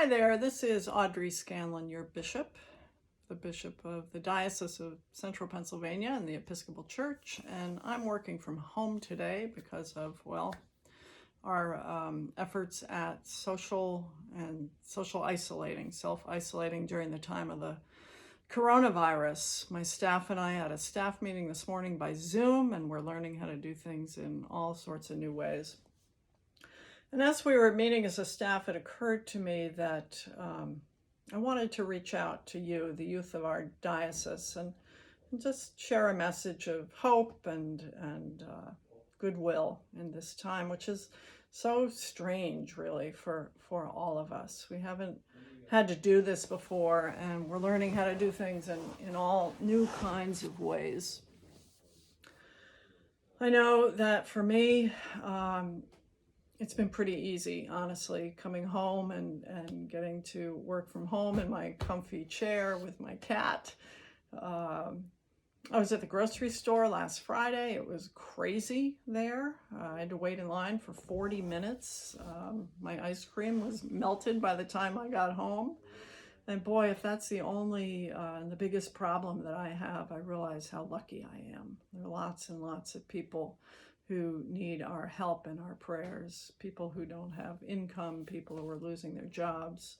Hi there, this is Audrey Scanlan, your bishop, the bishop of the Diocese of Central Pennsylvania and the Episcopal Church, and I'm working from home today because of, well, our efforts at social isolating, self-isolating during the time of the coronavirus. My staff and I had a staff meeting this morning by Zoom, and we're learning how to do things in all sorts of new ways. And as we were meeting as a staff, it occurred to me that I wanted to reach out to you, the youth of our diocese, and just share a message of hope and goodwill in this time, which is so strange, really, for all of us. We haven't had to do this before, and we're learning how to do things in all new kinds of ways. I know that for me, it's been pretty easy, honestly, coming home and getting to work from home in my comfy chair with my cat. I was at the grocery store last Friday. It was crazy there. I had to wait in line for 40 minutes. My ice cream was melted by the time I got home. And boy, if that's the only and the biggest problem that I have, I realize how lucky I am. There are lots and lots of people who need our help and our prayers, people who don't have income, people who are losing their jobs.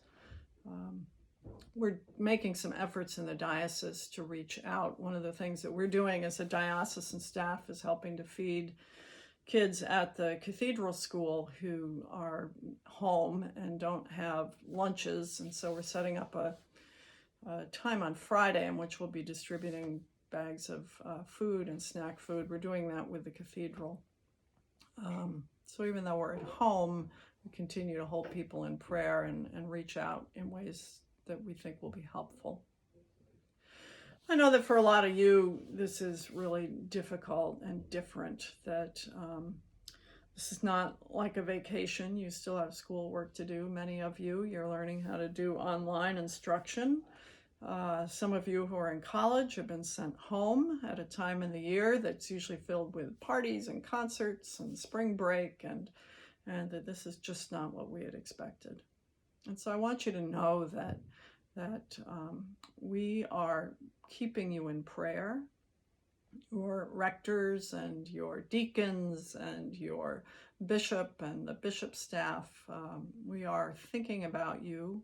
We're making some efforts in the diocese to reach out. One of the things that we're doing as a diocesan staff is helping to feed kids at the cathedral school who are home and don't have lunches. And so we're setting up a time on Friday in which we'll be distributing bags of food and snack food. We're doing that with the cathedral. So even though we're at home, we continue to hold people in prayer and reach out in ways that we think will be helpful. I know that for a lot of you, this is really difficult and different, that this is not like a vacation. You still have schoolwork to do. Many of you, you're learning how to do online instruction. Some of you who are in college have been sent home at a time in the year that's usually filled with parties and concerts and spring break, and that this is just not what we had expected. And so I want you to know that we are keeping you in prayer. Your rectors and your deacons and your bishop and the bishop staff, we are thinking about you.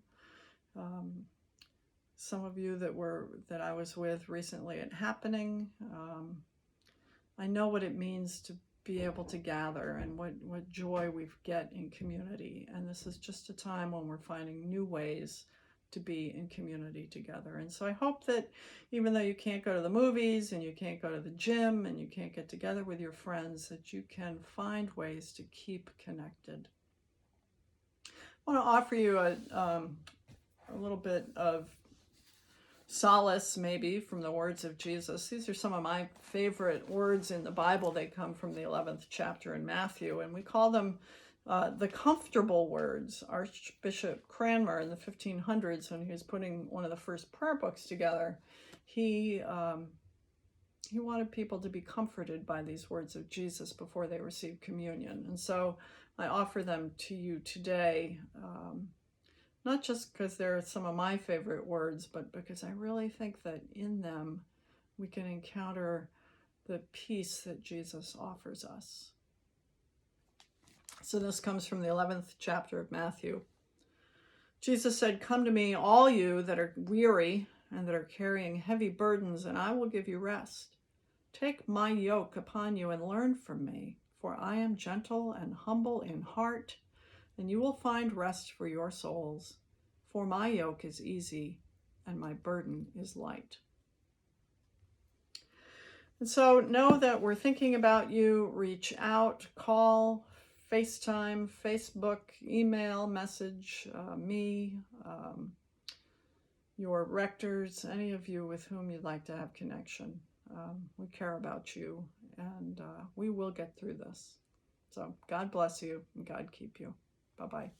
Some of you that I was with recently at Happening, I know what it means to be able to gather and what joy we get in community. And this is just a time when we're finding new ways to be in community together. And so I hope that even though you can't go to the movies and you can't go to the gym and you can't get together with your friends, that you can find ways to keep connected. I want to offer you a little bit of solace, maybe, from the words of Jesus. These are some of my favorite words in the Bible. They come from the 11th chapter in Matthew, and we call them the comfortable words. Archbishop Cranmer in the 1500s, when he was putting one of the first prayer books together, he wanted people to be comforted by these words of Jesus before they received communion. And so I offer them to you today, not just because they're some of my favorite words, but because I really think that in them we can encounter the peace that Jesus offers us. So this comes from the 11th chapter of Matthew. Jesus said, "Come to me, all you that are weary and that are carrying heavy burdens, and I will give you rest. Take my yoke upon you and learn from me, for I am gentle and humble in heart, and you will find rest for your souls. For my yoke is easy and my burden is light." And so know that we're thinking about you. Reach out, call, FaceTime, Facebook, email, message me, your rectors, any of you with whom you'd like to have connection. We care about you, and we will get through this. So God bless you and God keep you. Bye-bye.